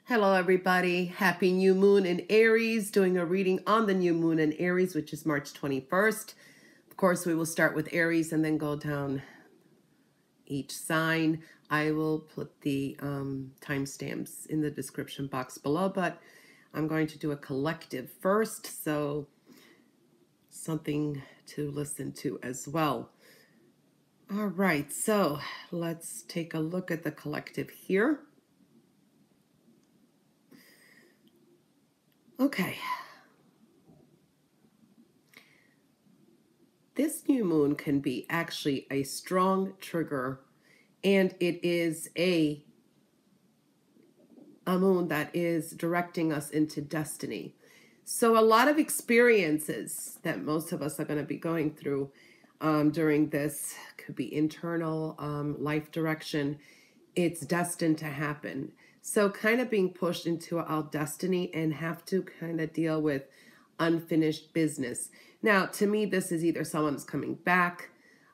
Hello, everybody. Happy new moon in Aries. Doing a reading on the new moon in Aries, which is March 21st. Of course, we will start with Aries and then go down each sign. I will put the timestamps in the description box below, but I'm going to do a collective first, so something to listen to as well. All right, so let's take a look at the collective here. Okay. This new moon can be actually a strong trigger, and it is a moon that is directing us into destiny. So a lot of experiences that most of us are going to be going through during this could be internal life direction. It's destined to happen. So kind of being pushed into our destiny and have to kind of deal with unfinished business. Now, to me, this is either someone's coming back,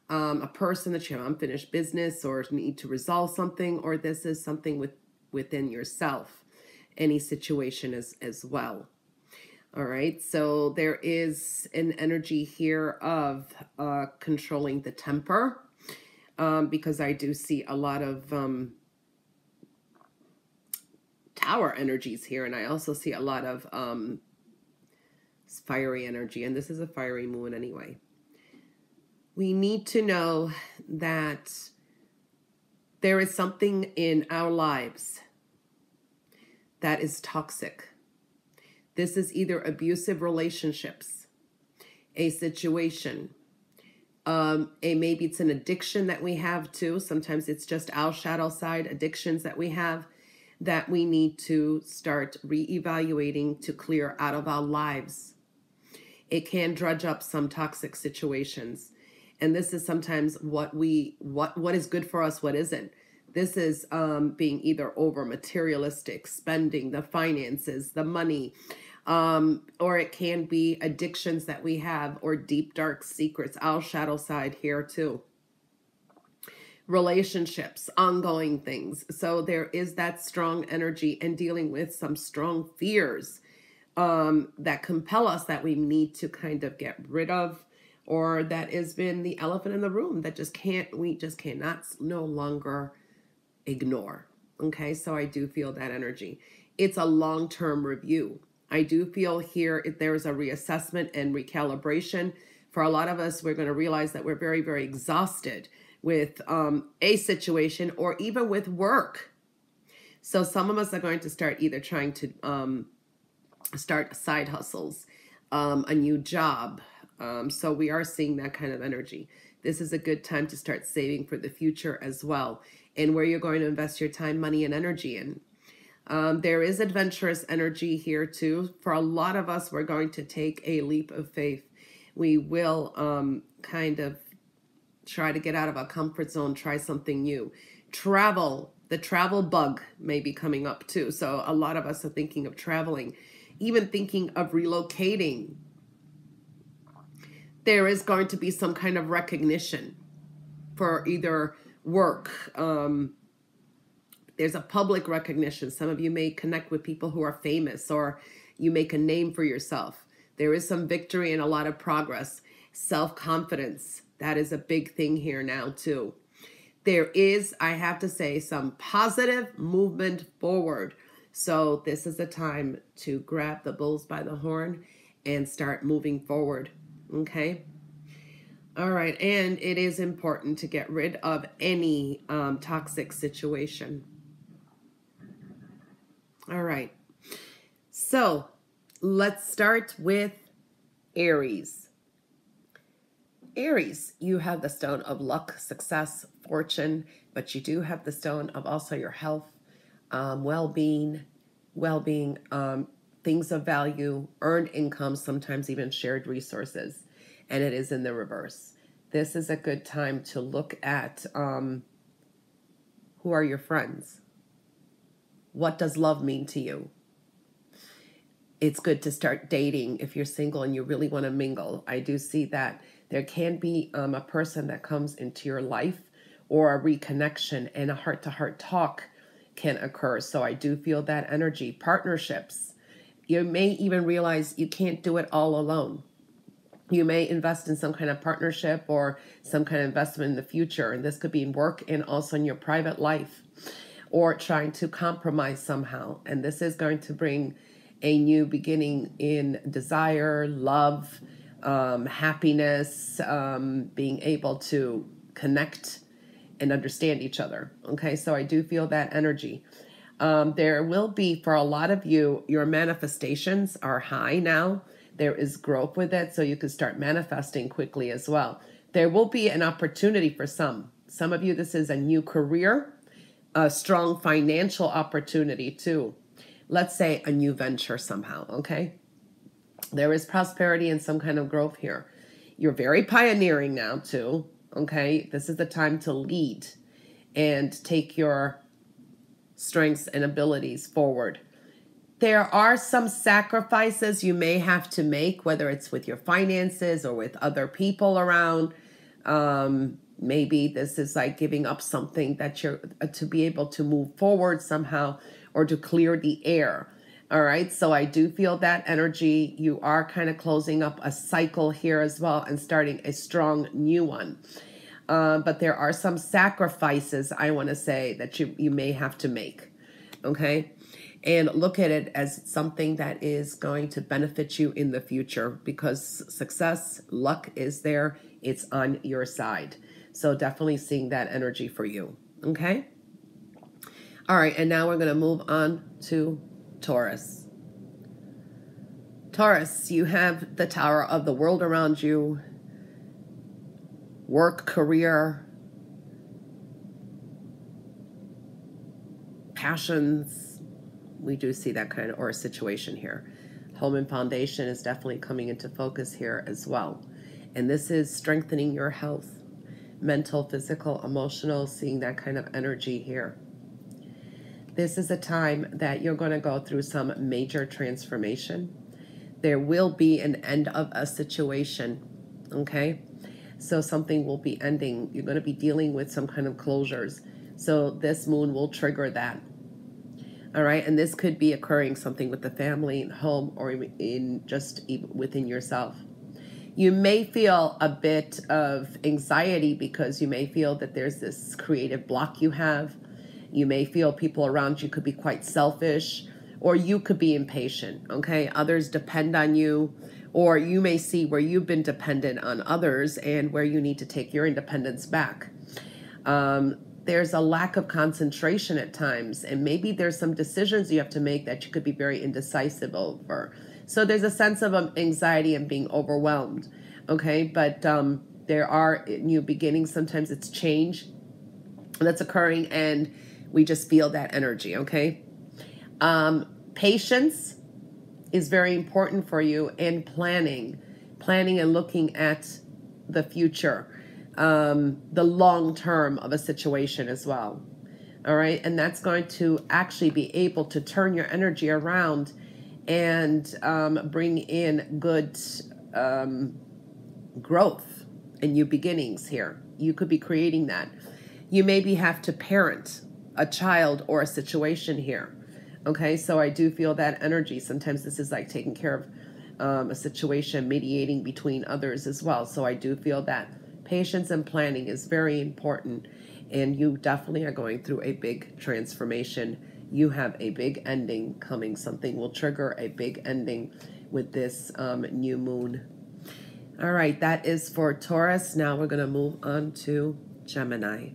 a person that you have unfinished business or need to resolve something, or this is something within yourself, any situation as well. All right, so there is an energy here of controlling the temper, because I do see a lot of Tower energies here, and I also see a lot of fiery energy, and this is a fiery moon anyway. We need to know that there is something in our lives that is toxic. This is either abusive relationships, a situation, maybe it's an addiction that we have too. Sometimes it's just our shadow side addictions that we have that we need to start reevaluating to clear out of our lives. It can drudge up some toxic situations. And this is sometimes what is good for us, what isn't. This is being either over materialistic, spending the finances, the money, or it can be addictions that we have or deep, dark secrets, our shadow side here too. Relationships, ongoing things. So there is that strong energy and dealing with some strong fears that compel us that we need to kind of get rid of, or that has been the elephant in the room that we just cannot no longer ignore. Okay, so I do feel that energy. It's a long-term review. I do feel here there is a reassessment and recalibration. For a lot of us, we're going to realize that we're very, very exhausted with a situation or even with work. So some of us are going to start either trying to start side hustles, a new job. So we are seeing that kind of energy. This is a good time to start saving for the future as well, and where you're going to invest your time, money, and energy in. There is adventurous energy here too. For a lot of us, we're going to take a leap of faith. We will kind of try to get out of our comfort zone, try something new. Travel, the travel bug may be coming up too. So a lot of us are thinking of traveling, even thinking of relocating. There is going to be some kind of recognition for either work. There's a public recognition. Some of you may connect with people who are famous, or you make a name for yourself. There is some victory and a lot of progress. Self-confidence, that is a big thing here now too. There is, I have to say, some positive movement forward. So this is the time to grab the bulls by the horn and start moving forward. Okay. All right. And it is important to get rid of any toxic situation. All right. So let's start with Aries. Aries, you have the stone of luck, success, fortune, but you do have the stone of also your health, well-being, things of value, earned income, sometimes even shared resources, and it is in the reverse. This is a good time to look at who are your friends? What does love mean to you? It's good to start dating if you're single and you really want to mingle. I do see that there can be a person that comes into your life, or a reconnection and a heart-to-heart talk can occur. So I do feel that energy. Partnerships. You may even realize you can't do it all alone. You may invest in some kind of partnership or some kind of investment in the future. And this could be in work and also in your private life, or trying to compromise somehow. And this is going to bring a new beginning in desire, love, happiness, being able to connect and understand each other. Okay, so I do feel that energy. There will be, for a lot of you, your manifestations are high now. There is growth with it, so you can start manifesting quickly as well. There will be an opportunity for some. Some of you, this is a new career, a strong financial opportunity too. Let's say a new venture somehow, okay? There is prosperity and some kind of growth here. You're very pioneering now too, okay? This is the time to lead and take your strengths and abilities forward. There are some sacrifices you may have to make, whether it's with your finances or with other people around. Maybe this is like giving up something that you're to be able to move forward somehow, or to clear the air. All right. So I do feel that energy. You are kind of closing up a cycle here as well and starting a strong new one. But there are some sacrifices, I want to say, that you may have to make. Okay. And look at it as something that is going to benefit you in the future, because success, luck is there. It's on your side. So definitely seeing that energy for you. Okay. All right. And now we're going to move on to Taurus. Taurus, you have the Tower of the World around you. Work, career, passions. We do see that kind of, or a situation here. Home and foundation is definitely coming into focus here as well. And this is strengthening your health, mental, physical, emotional, seeing that kind of energy here. This is a time that you're going to go through some major transformation. There will be an end of a situation, okay? So something will be ending. You're going to be dealing with some kind of closures. So this moon will trigger that. All right, and this could be occurring something with the family, home, or in just within yourself. You may feel a bit of anxiety because you may feel that there's this creative block you have. You may feel people around you could be quite selfish, or you could be impatient, okay? Others depend on you, or you may see where you've been dependent on others and where you need to take your independence back. There's a lack of concentration at times, and maybe there's some decisions you have to make that you could be very indecisive over. So there's a sense of anxiety and being overwhelmed, okay? But there are new beginnings. Sometimes it's change that's occurring, and we just feel that energy, okay? Patience is very important for you, and planning and looking at the future. The long term of a situation as well. All right. And that's going to actually be able to turn your energy around and bring in good growth and new beginnings here. You could be creating that. You maybe have to parent a child or a situation here. Okay. So I do feel that energy. Sometimes this is like taking care of a situation, mediating between others as well. So I do feel that. Patience and planning is very important, and you definitely are going through a big transformation. You have a big ending coming. Something will trigger a big ending with this new moon. All right, that is for Taurus. Now we're going to move on to Gemini.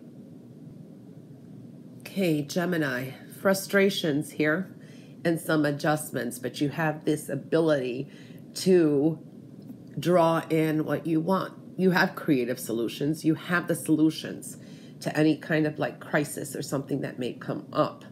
Okay, Gemini, frustrations here and some adjustments, but you have this ability to draw in what you want. You have creative solutions. You have the solutions to any kind of like crisis or something that may come up.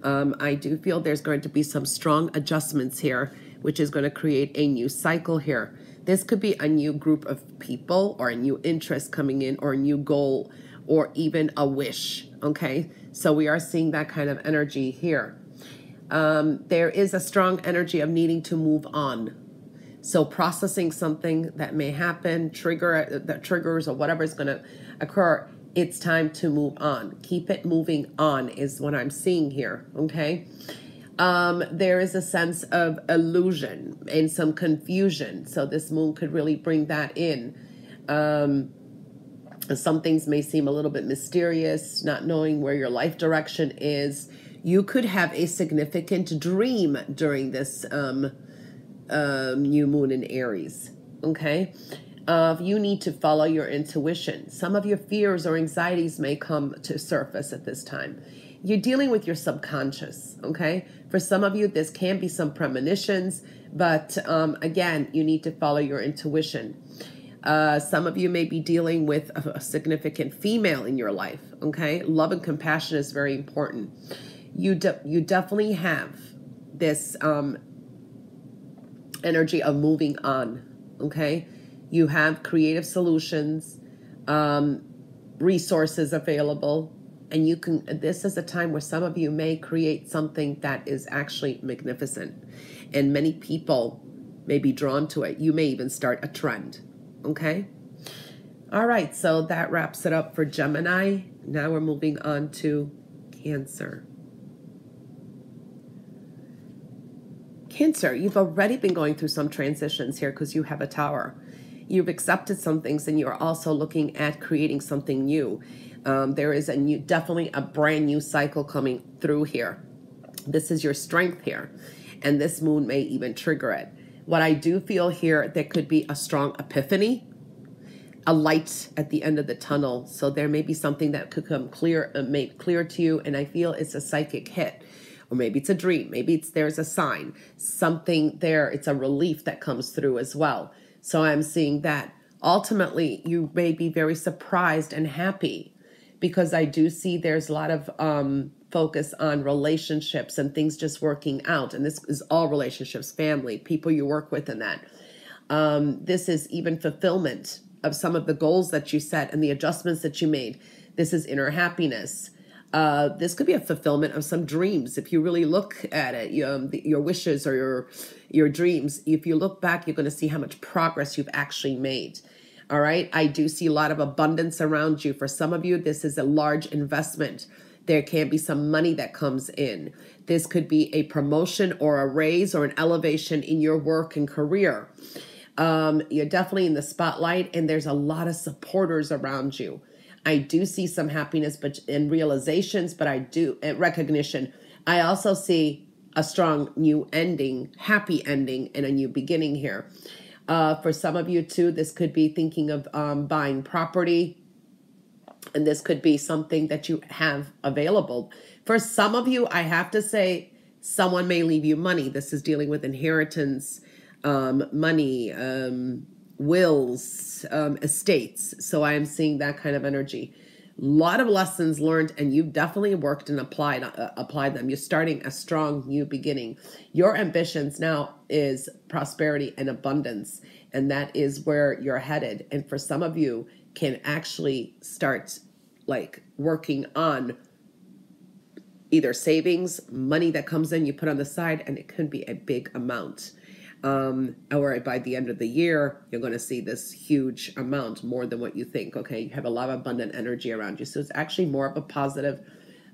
I do feel there's going to be some strong adjustments here, which is going to create a new cycle here. This could be a new group of people, or a new interest coming in, or a new goal, or even a wish. Okay, so we are seeing that kind of energy here. There is a strong energy of needing to move on. So processing something that may happen, triggers or whatever is going to occur, It's time to move on. Keep it moving on is what I'm seeing here, okay? There is a sense of illusion and some confusion. So this moon could really bring that in. Some things may seem a little bit mysterious, not knowing where your life direction is. You could have a significant dream during this new moon in Aries, okay? You need to follow your intuition. Some of your fears or anxieties may come to surface at this time. You're dealing with your subconscious, okay? For some of you, this can be some premonitions, but again, you need to follow your intuition. Some of you may be dealing with a significant female in your life, okay? Love and compassion is very important. You definitely have this energy of moving on, okay? You have creative solutions, resources available, and you can, this is a time where some of you may create something that is actually magnificent, and many people may be drawn to it. You may even start a trend, okay? All right, so that wraps it up for Gemini. Now we're moving on to Cancer. Cancer, you've already been going through some transitions here because you have a Tower. You've accepted some things, and you're also looking at creating something new. There is definitely a brand new cycle coming through here. This is your strength here, and this moon may even trigger it. What I do feel here, there could be a strong epiphany, a light at the end of the tunnel. So there may be something that could come clear, made clear to you, and I feel it's a psychic hit. Or maybe it's a dream, maybe there's a sign, something there, it's a relief that comes through as well. So I'm seeing that ultimately you may be very surprised and happy, because I do see there's a lot of focus on relationships and things just working out. And this is all relationships, family, people you work with, and that. This is even fulfillment of some of the goals that you set and the adjustments that you made. This is inner happiness. This could be a fulfillment of some dreams. If you really look at it, your wishes or your dreams, if you look back, you're going to see how much progress you've actually made. All right. I do see a lot of abundance around you. For some of you, this is a large investment. There can be some money that comes in. This could be a promotion or a raise or an elevation in your work and career. You're definitely in the spotlight, and there's a lot of supporters around you. I do see some happiness and realizations, but I do recognition. I also see a strong new ending, happy ending, and a new beginning here. For some of you too, this could be thinking of buying property, and this could be something that you have available. For some of you, I have to say, someone may leave you money. This is dealing with inheritance, money, wills, estates. So I am seeing that kind of energy. A lot of lessons learned, and you've definitely worked and applied them. You're starting a strong new beginning. Your ambitions now is prosperity and abundance, and that is where you're headed. And for some of you, can actually start like working on either savings, money that comes in, you put on the side, and it could be a big amount. Or by the end of the year, you're going to see this huge amount, more than what you think. Okay, you have a lot of abundant energy around you. So it's actually more of a positive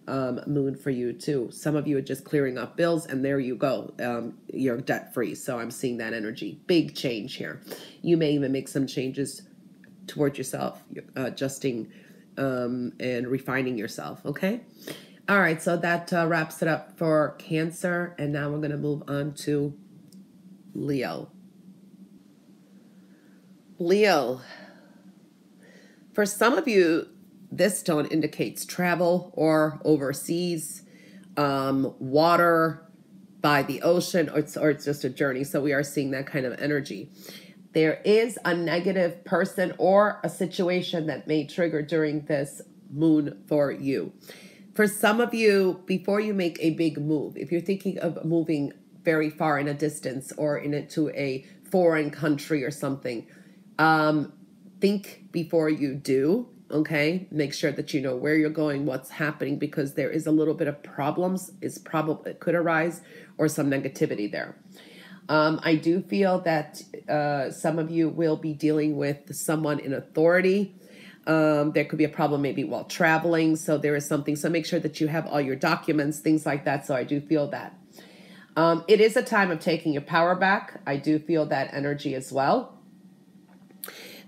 mood for you too. Some of you are just clearing up bills, and there you go. You're debt free. So I'm seeing that energy. Big change here. You may even make some changes towards yourself, adjusting and refining yourself. Okay. All right. So that wraps it up for Cancer. And now we're going to move on to Leo. Leo, for some of you, this stone indicates travel or overseas, water, by the ocean, or it's just a journey. So we are seeing that kind of energy. There is a negative person or a situation that may trigger during this moon for you. For some of you, before you make a big move, if you're thinking of moving very far in a distance or into a foreign country or something, think before you do, okay? Make sure that you know where you're going, what's happening, because there is a little bit of problems. It could arise, or some negativity there. I do feel that some of you will be dealing with someone in authority. There could be a problem maybe while traveling. So there is something. So make sure that you have all your documents, things like that. So I do feel that. It is a time of taking your power back. I do feel that energy as well.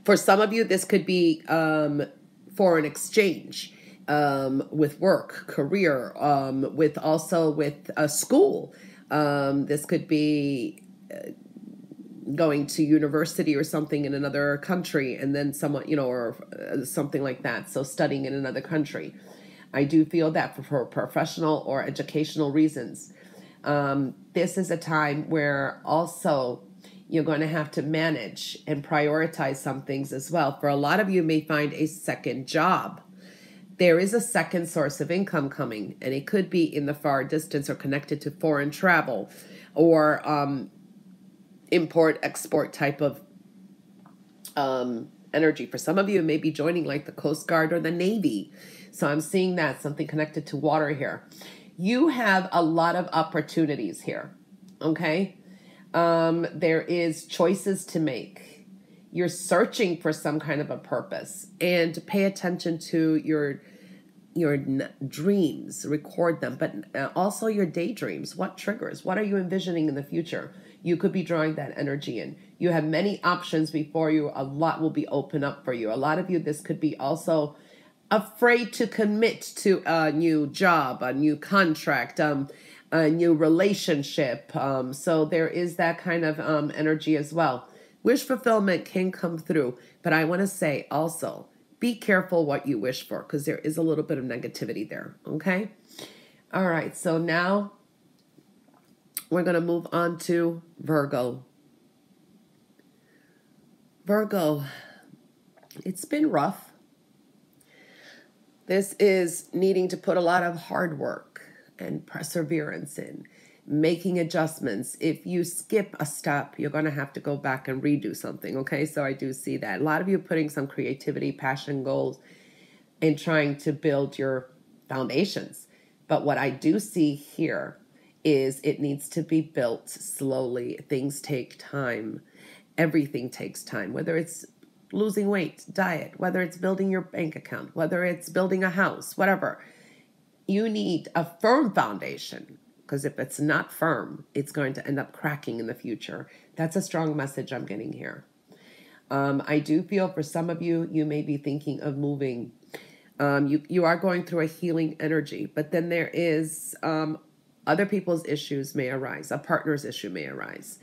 For some of you, this could be for an exchange with work, career, with school. This could be going to university or something in another country, and then someone, or something like that. So studying in another country. I do feel that for professional or educational reasons. This is a time where also you're going to have to manage and prioritize some things as well. For a lot of you may find a second job. There is a second source of income coming, and it could be in the far distance or connected to foreign travel or import-export type of energy. For some of you, it may be joining like the Coast Guard or the Navy. So I'm seeing that, something connected to water here. You have a lot of opportunities here, okay? There is choices to make. You're searching for some kind of a purpose, and pay attention to your dreams, record them, but also your daydreams. What triggers? What are you envisioning in the future? You could be drawing that energy in. You have many options before you. A lot will be open up for you. A lot of you, this could be also afraid to commit to a new job, a new contract, a new relationship. So there is that kind of energy as well. Wish fulfillment can come through, but I want to say also, be careful what you wish for, because there is a little bit of negativity there, okay? All right, so now we're going to move on to Virgo. Virgo, it's been rough. This is needing to put a lot of hard work and perseverance in, making adjustments. If you skip a step, you're going to have to go back and redo something, okay? So I do see that. A lot of you putting some creativity, passion, goals, and trying to build your foundations. But what I do see here is it needs to be built slowly. Things take time. Everything takes time, whether it's losing weight, diet, whether it's building your bank account, whether it's building a house, whatever. You need a firm foundation, because if it's not firm, it's going to end up cracking in the future. That's a strong message I'm getting here. I do feel for some of you, you may be thinking of moving. You are going through a healing energy, but then there is other people's issues may arise. A partner's issue may arise.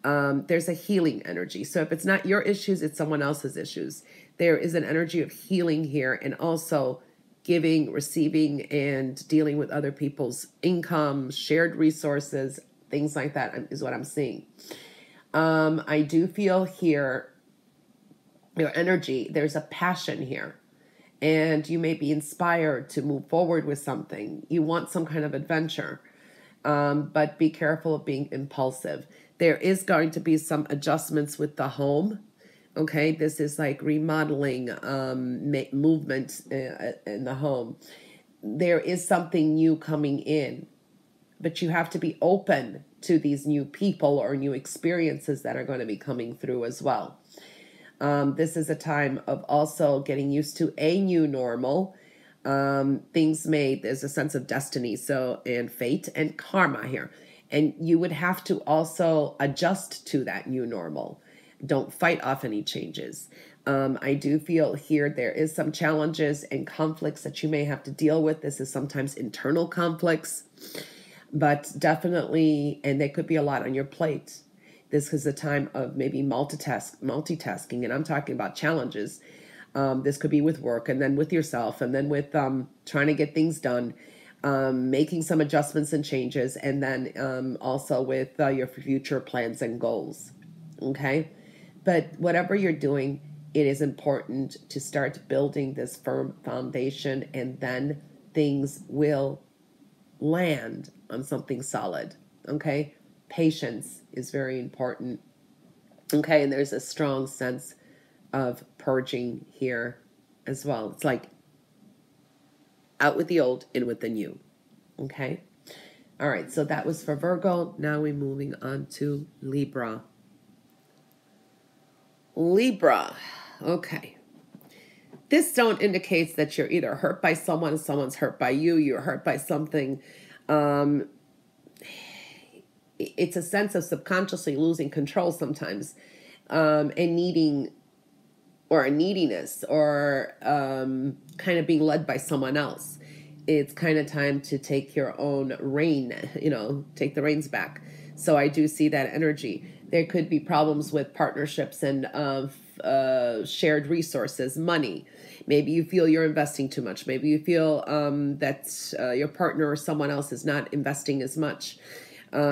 There's a healing energy. So if it's not your issues, it's someone else's issues. There is an energy of healing here, and also giving, receiving, and dealing with other people's income, shared resources, things like that is what I'm seeing. I do feel here, your energy, there's a passion here, and you may be inspired to move forward with something. You want some kind of adventure, but be careful of being impulsive. There is going to be some adjustments with the home. Okay, this is like remodeling, movement in the home. There is something new coming in, but you have to be open to these new people or new experiences that are going to be coming through as well. This is a time of also getting used to a new normal. There's a sense of destiny, and fate and karma here. And you would have to also adjust to that new normal. Don't fight off any changes. I do feel here there is some challenges and conflicts that you may have to deal with. This is sometimes internal conflicts, but definitely, and there could be a lot on your plate. This is a time of maybe multitasking, and I'm talking about challenges. This could be with work, and then with yourself, and then with trying to get things done, making some adjustments and changes, and then also with your future plans and goals. Okay? But whatever you're doing, it is important to start building this firm foundation, and then things will land on something solid. Okay? Patience is very important. Okay? And there's a strong sense of purging here as well. It's like out with the old, in with the new. Okay? All right, so that was for Virgo. Now we're moving on to Libra. Libra. Okay. This stone indicates that you're either hurt by someone, someone's hurt by you, you're hurt by something. It's a sense of subconsciously losing control sometimes, and needing, or a neediness, or kind of being led by someone else. It's kind of time to take your own reign, take the reins back. So I do see that energy. There could be problems with partnerships and shared resources, money. Maybe you feel you're investing too much. Maybe you feel that your partner or someone else is not investing as much.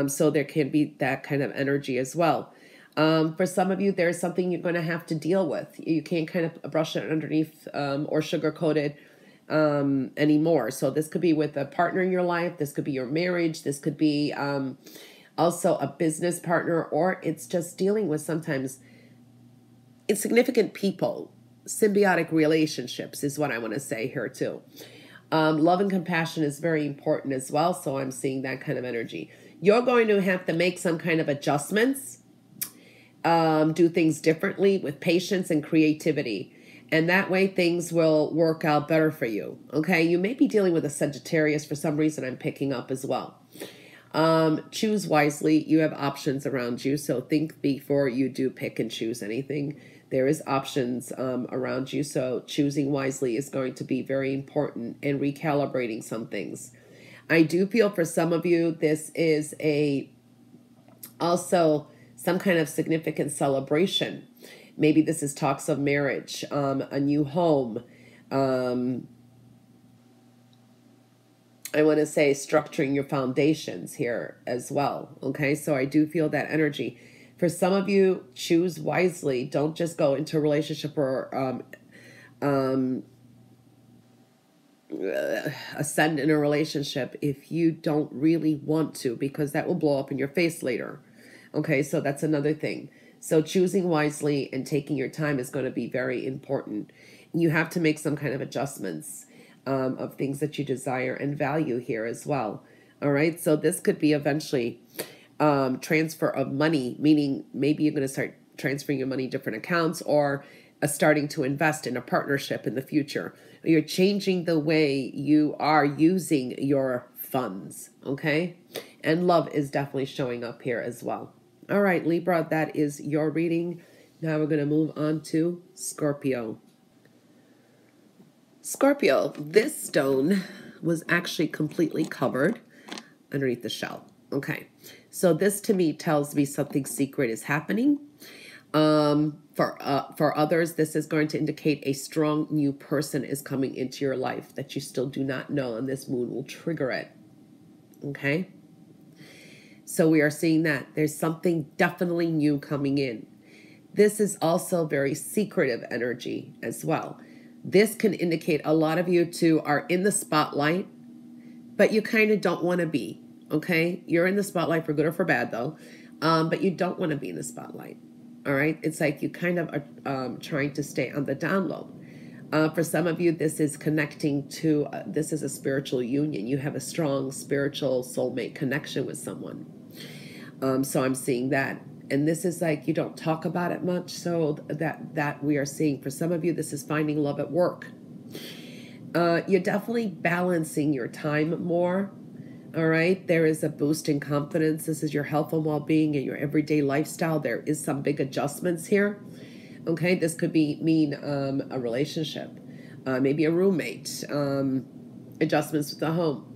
So there can be that kind of energy as well. For some of you, there's something you're going to have to deal with. You can't kind of brush it underneath or sugarcoat it anymore. So this could be with a partner in your life. This could be your marriage. This could be also a business partner, or it's just dealing with sometimes insignificant people. Symbiotic relationships is what I want to say here too. Love and compassion is very important as well. So I'm seeing that kind of energy. You're going to have to make some kind of adjustments, do things differently with patience and creativity. And that way things will work out better for you. Okay. You may be dealing with a Sagittarius for some reason I'm picking up as well. Choose wisely. You have options around you. So think before you do pick and choose anything. There is options around you. So choosing wisely is going to be very important, and recalibrating some things. I do feel for some of you, this is also some kind of significant celebration. Maybe this is talks of marriage, a new home. I want to say structuring your foundations here as well. Okay, so I do feel that energy. For some of you, choose wisely. Don't just go into a relationship or ascend in a relationship if you don't really want to, because that will blow up in your face later. Okay, so that's another thing. So choosing wisely and taking your time is going to be very important. You have to make some kind of adjustments of things that you desire and value here as well. All right, so this could be eventually transfer of money, meaning maybe you're going to start transferring your money different accounts, or starting to invest in a partnership in the future. You're changing the way you are using your funds, okay? And love is definitely showing up here as well. All right, Libra, that is your reading. Now we're going to move on to Scorpio. Scorpio, this stone was actually completely covered underneath the shell. Okay, so this to me tells me something secret is happening. For others, this is going to indicate a strong new person is coming into your life that you still do not know, and this moon will trigger it. Okay, so we are seeing that there's something definitely new coming in. This is also very secretive energy as well. This can indicate a lot of you too are in the spotlight, but you kind of don't want to be. Okay, you're in the spotlight for good or for bad though, but you don't want to be in the spotlight. All right, it's like you kind of are trying to stay on the down low. For some of you, this is connecting to, this is a spiritual union. You have a strong spiritual soulmate connection with someone. So I'm seeing that. And this is like, you don't talk about it much. So that we are seeing for some of you, this is finding love at work. You're definitely balancing your time more. All right, there is a boost in confidence. This is your health and well-being and your everyday lifestyle. There is some big adjustments here. Okay, this could mean a relationship, maybe a roommate, adjustments with the home,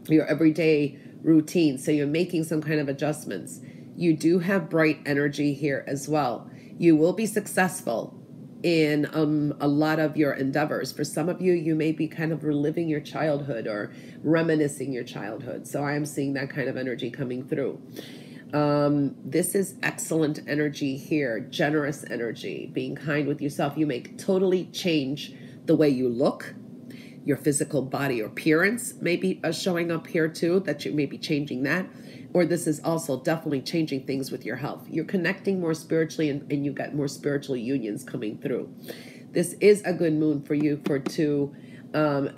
your everyday routine. So you're making some kind of adjustments. You do have bright energy here as well. You will be successful in a lot of your endeavors. For some of you, you may be kind of reliving your childhood or reminiscing your childhood. So I am seeing that kind of energy coming through. This is excellent energy here, generous energy, being kind with yourself. You may totally change the way you look. Your physical body or appearance may be showing up here too, that you may be changing that. Or this is also definitely changing things with your health. You're connecting more spiritually, and you got more spiritual unions coming through. This is a good moon for you to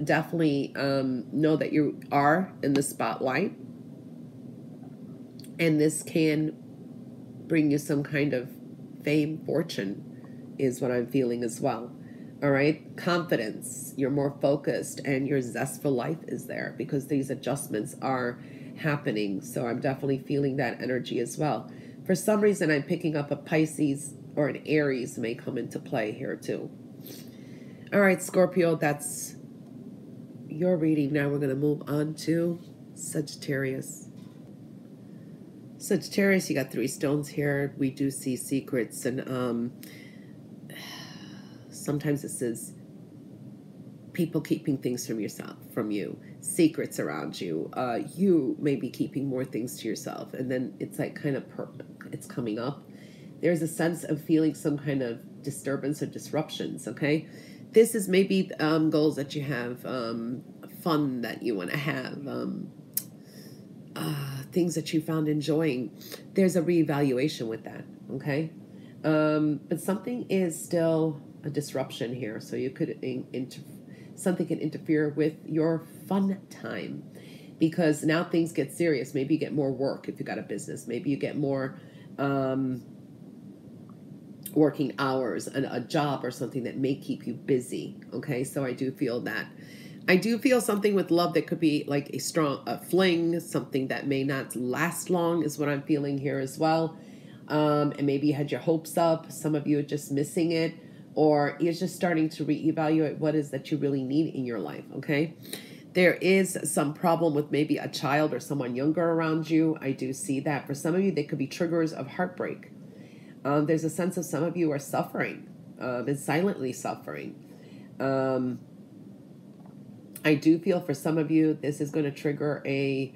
definitely know that you are in the spotlight. And this can bring you some kind of fame, fortune, is what I'm feeling as well. All right, confidence, you're more focused, and your zest for life is there because these adjustments are happening. So I'm definitely feeling that energy as well. For some reason, I'm picking up a Pisces or an Aries may come into play here too. All right, Scorpio, that's your reading. Now we're going to move on to Sagittarius. Sagittarius, you got 3 stones here. We do see secrets, and sometimes this is people keeping things from you, secrets around you. You may be keeping more things to yourself, and then it's like kind of it's coming up. There's a sense of feeling some kind of disturbance or disruptions. Okay, this is maybe goals that you have, fun that you want to have, things that you found enjoying. There's a reevaluation with that. Okay, but something is still a disruption here, so you could something can interfere with your fun time because now things get serious. Maybe you get more work if you got a business. Maybe you get more working hours and a job or something that may keep you busy. Okay, so I do feel that. I do feel something with love that could be like a fling, something that may not last long is what I'm feeling here as well. And maybe you had your hopes up. Some of you are just missing it, or you're just starting to reevaluate what is that you really need in your life, okay? There is some problem with maybe a child or someone younger around you. I do see that. For some of you, they could be triggers of heartbreak. There's a sense of some of you are suffering, and silently suffering. I do feel for some of you, this is going to trigger a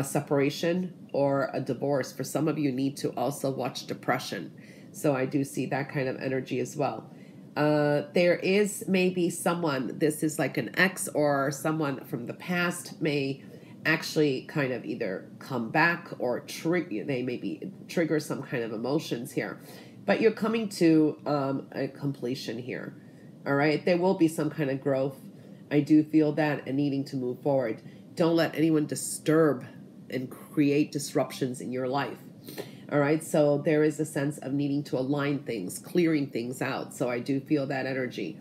separation or a divorce. For some of you, need to also watch depression. So I do see that kind of energy as well. There is maybe someone, this is like an ex or someone from the past may actually kind of either come back or they maybe trigger some kind of emotions here. But you're coming to a completion here. All right. There will be some kind of growth. I do feel that, and needing to move forward. Don't let anyone disturb and create disruptions in your life. All right, so there is a sense of needing to align things, clearing things out. So I do feel that energy.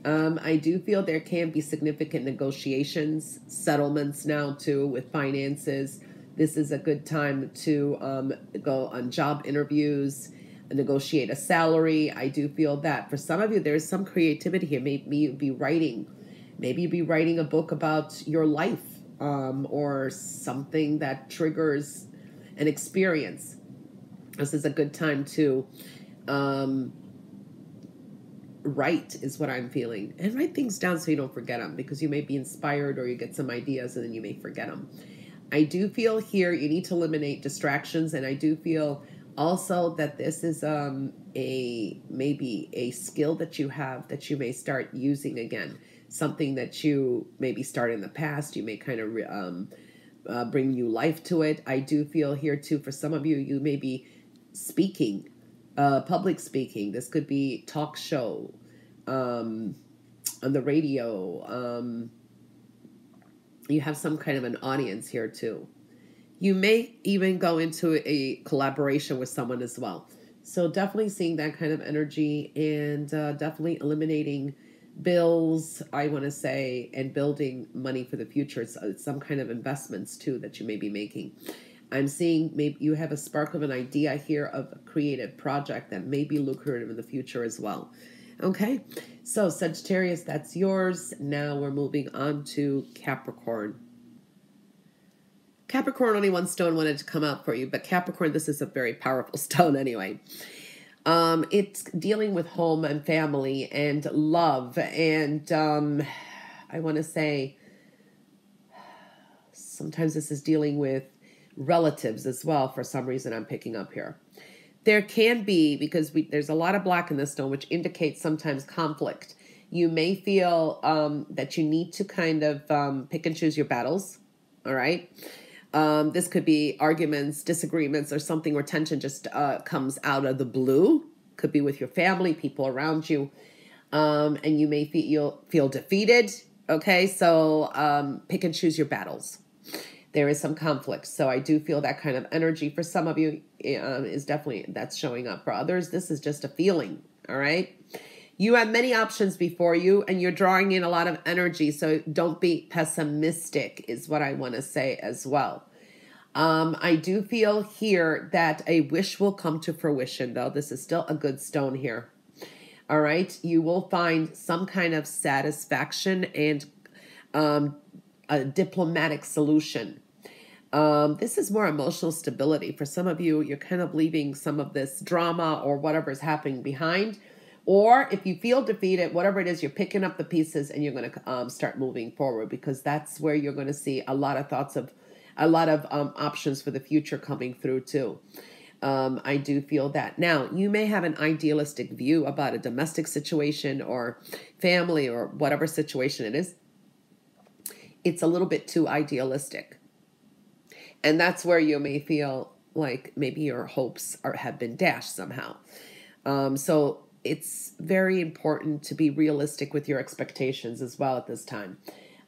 I do feel there can be significant negotiations, settlements now too with finances. This is a good time to go on job interviews, negotiate a salary. I do feel that. For some of you, there's some creativity here. Maybe you'd be writing. Maybe you'd be writing a book about your life, or something that triggers an experience. This is a good time to write, is what I'm feeling. And write things down so you don't forget them, because you may be inspired or you get some ideas and then you may forget them. I do feel here you need to eliminate distractions, and I do feel also that this is maybe a skill that you have that you may start using again. Something that you maybe started in the past, you may kind of bring new life to it. I do feel here too, for some of you, you may be speaking, public speaking. This could be talk show, on the radio. You have some kind of an audience here too. You may even go into a collaboration with someone as well. So definitely seeing that kind of energy, and definitely eliminating bills, I want to say, and building money for the future. It's some kind of investments too that you may be making. I'm seeing maybe you have a spark of an idea here of a creative project that may be lucrative in the future as well. Okay, so Sagittarius, that's yours. Now we're moving on to Capricorn. Capricorn, only one stone wanted to come out for you, but Capricorn, this is a very powerful stone anyway. It's dealing with home and family and love, and I want to say sometimes this is dealing with relatives as well. For some reason, I'm picking up here. There can be, because there's a lot of black in this stone, which indicates sometimes conflict. You may feel that you need to kind of pick and choose your battles. All right. This could be arguments, disagreements, or something where tension just comes out of the blue. Could be with your family, people around you. And you may feel defeated. Okay, so pick and choose your battles. There is some conflict. So I do feel that kind of energy. For some of you, is definitely, that's showing up. For others, this is just a feeling. All right. You have many options before you, and you're drawing in a lot of energy. So don't be pessimistic is what I want to say as well. I do feel here that a wish will come to fruition, though. This is still a good stone here. All right. You will find some kind of satisfaction and a diplomatic solution. This is more emotional stability. For some of you, you're kind of leaving some of this drama or whatever is happening behind. Or if you feel defeated, whatever it is, you're picking up the pieces and you're going to start moving forward, because that's where you're going to see a lot of thoughts of a lot of options for the future coming through too. I do feel that. Now, you may have an idealistic view about a domestic situation or family or whatever situation it is. It's a little bit too idealistic. And that's where you may feel like maybe your hopes have been dashed somehow. So it's very important to be realistic with your expectations as well at this time.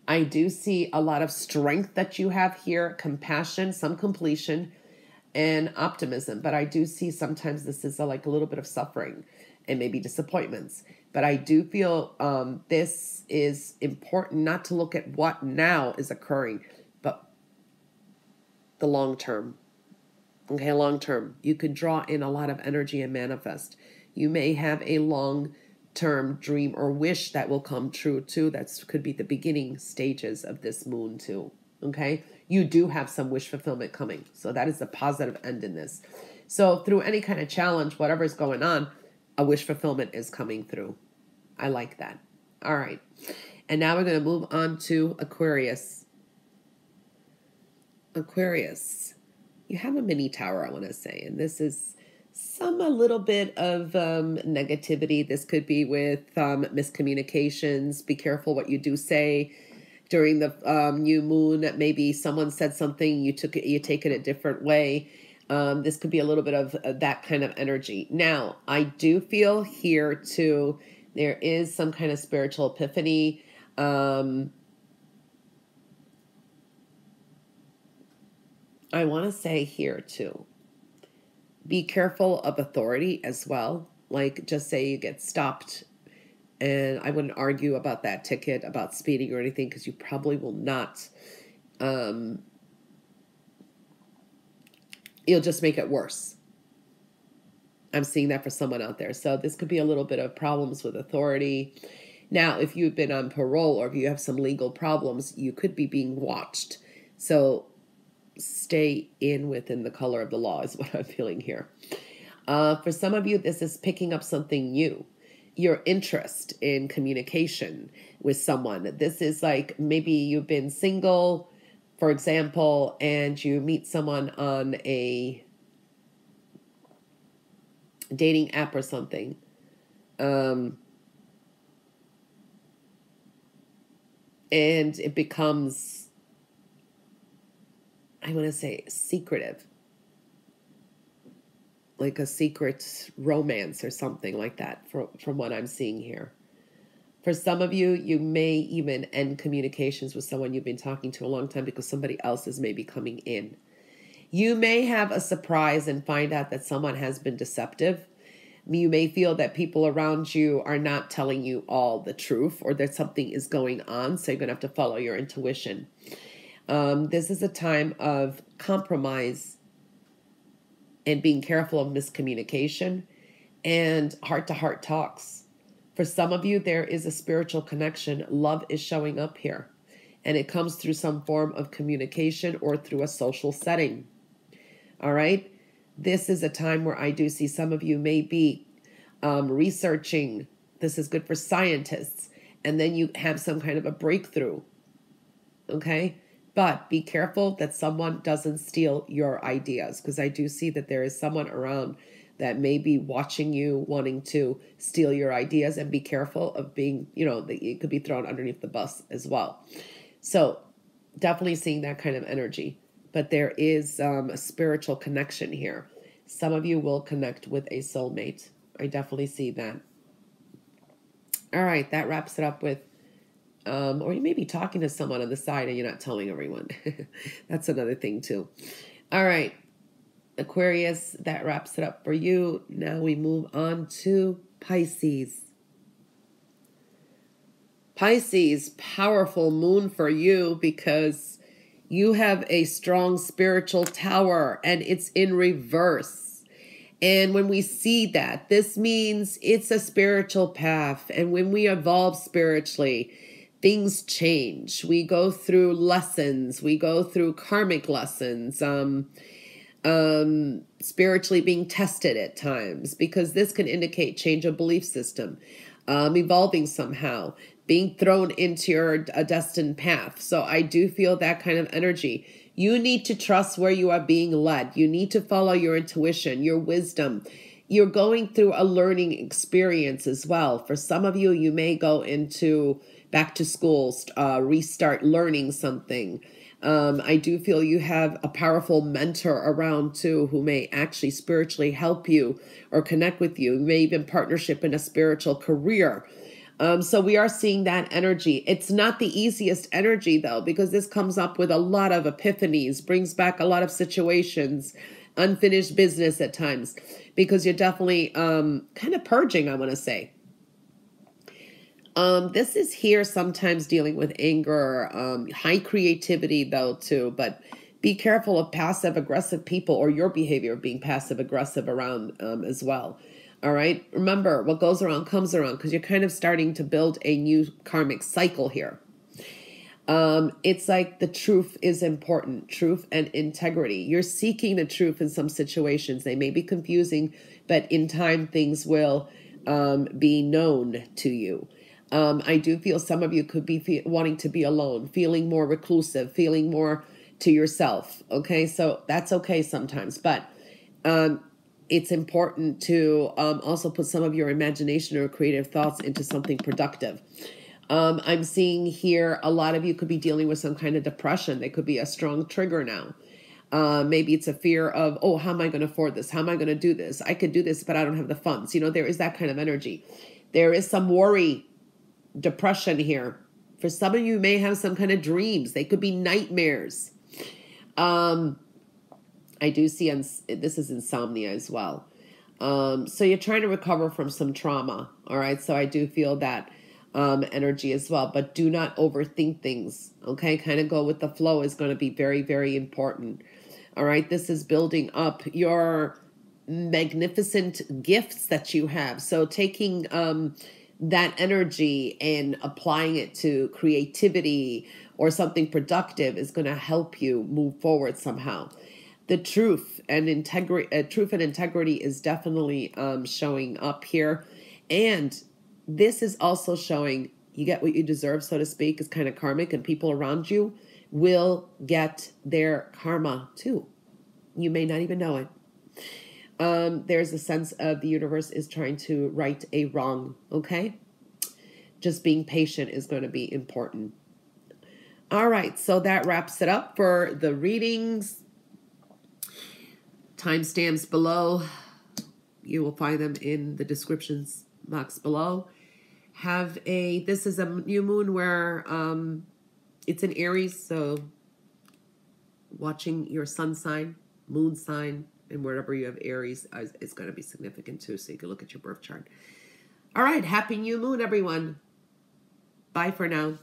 I do see a lot of strength that you have here, compassion, some completion, and optimism. But I do see sometimes this is like a little bit of suffering and maybe disappointments. But I do feel this is important not to look at what now is occurring, but the long term. Okay, long term. You could draw in a lot of energy and manifest. You may have a long-term dream or wish that will come true too. That could be the beginning stages of this moon too. Okay, you do have some wish fulfillment coming. So that is a positive end in this. So through any kind of challenge, whatever is going on, a wish fulfillment is coming through. I like that. All right. And now we're going to move on to Aquarius. Aquarius, you have a mini tower, I want to say, and this is a little bit of negativity. This could be with miscommunications. Be careful what you do say during the new moon. Maybe someone said something, you take it a different way. This could be a little bit of that kind of energy. Now, I do feel here too, there is some kind of spiritual epiphany. I want to say here too, be careful of authority as well. Like, just say you get stopped, and I wouldn't argue about that ticket, about speeding or anything, because you probably will not. You'll just make it worse. I'm seeing that for someone out there. So this could be a little bit of problems with authority. Now, if you've been on parole or if you have some legal problems, you could be being watched. So stay within the color of the law is what I'm feeling here. For some of you, this is picking up something new. Your interest in communication with someone. This is like maybe you've been single, for example, and you meet someone on a dating app or something. And it becomes, I want to say, secretive. Like a secret romance or something like that from what I'm seeing here. For some of you, you may even end communications with someone you've been talking to a long time because somebody else is maybe coming in. You may have a surprise and find out that someone has been deceptive. You may feel that people around you are not telling you all the truth, or that something is going on, so you're going to have to follow your intuition. This is a time of compromise and being careful of miscommunication and heart-to-heart talks. For some of you, there is a spiritual connection. Love is showing up here, and it comes through some form of communication or through a social setting. All right? This is a time where I do see some of you may be researching. This is good for scientists. And then you have some kind of a breakthrough. Okay? But be careful that someone doesn't steal your ideas, because I do see that there is someone around that may be watching you, wanting to steal your ideas, and be careful of being, it could be thrown underneath the bus as well. So definitely seeing that kind of energy. But there is a spiritual connection here. Some of you will connect with a soulmate. I definitely see that. All right, that wraps it up with or you may be talking to someone on the side and you're not telling everyone. That's another thing too. All right, Aquarius, that wraps it up for you. Now we move on to Pisces. Pisces, powerful moon for you because you have a strong spiritual tower and it's in reverse. And when we see that, this means it's a spiritual path. And when we evolve spiritually, things change. We go through lessons. We go through karmic lessons, spiritually being tested at times, because this can indicate change of belief system, evolving somehow, being thrown into your destined path. So I do feel that kind of energy. You need to trust where you are being led. You need to follow your intuition, your wisdom. You're going through a learning experience as well. For some of you, you may go into back to school, restart learning something. I do feel you have a powerful mentor around too who may actually spiritually help you or connect with you. You may even partnership in a spiritual career. So we are seeing that energy. It's not the easiest energy though, because this comes up with a lot of epiphanies, brings back a lot of situations, unfinished business at times, because you're definitely kind of purging, I want to say. This is here sometimes dealing with anger, high creativity though too, but be careful of passive aggressive people or your behavior of being passive aggressive around as well. All right. Remember, what goes around comes around, because you're kind of starting to build a new karmic cycle here. It's like the truth is important, truth and integrity. You're seeking the truth in some situations. They may be confusing, but in time things will be known to you. I do feel some of you could be wanting to be alone, feeling more reclusive, feeling more to yourself. Okay, so that's okay sometimes, but it's important to also put some of your imagination or creative thoughts into something productive. I'm seeing here a lot of you could be dealing with some kind of depression. There could be a strong trigger now. Maybe it's a fear of, oh, how am I going to afford this? How am I going to do this? I could do this, but I don't have the funds. You know, there is that kind of energy. There is some worry, depression here. For some of you may have some kind of dreams. They could be nightmares. I do see this is insomnia as well. So you're trying to recover from some trauma. All right. So I do feel that energy as well, but do not overthink things. Okay. Kind of go with the flow is going to be very, very important. All right. This is building up your magnificent gifts that you have. So taking that energy and applying it to creativity or something productive is going to help you move forward somehow. The truth and integrity is definitely showing up here. And this is also showing you get what you deserve, so to speak, is kind of karmic, and people around you will get their karma too. You may not even know it. There's a sense of the universe is trying to right a wrong, okay? Just being patient is going to be important. All right, so that wraps it up for the readings. Timestamps below. You will find them in the descriptions box below. This is a new moon where it's in Aries, so watching your sun sign, moon sign, and wherever you have Aries is going to be significant too, so you can look at your birth chart. All right, happy new moon, everyone. Bye for now.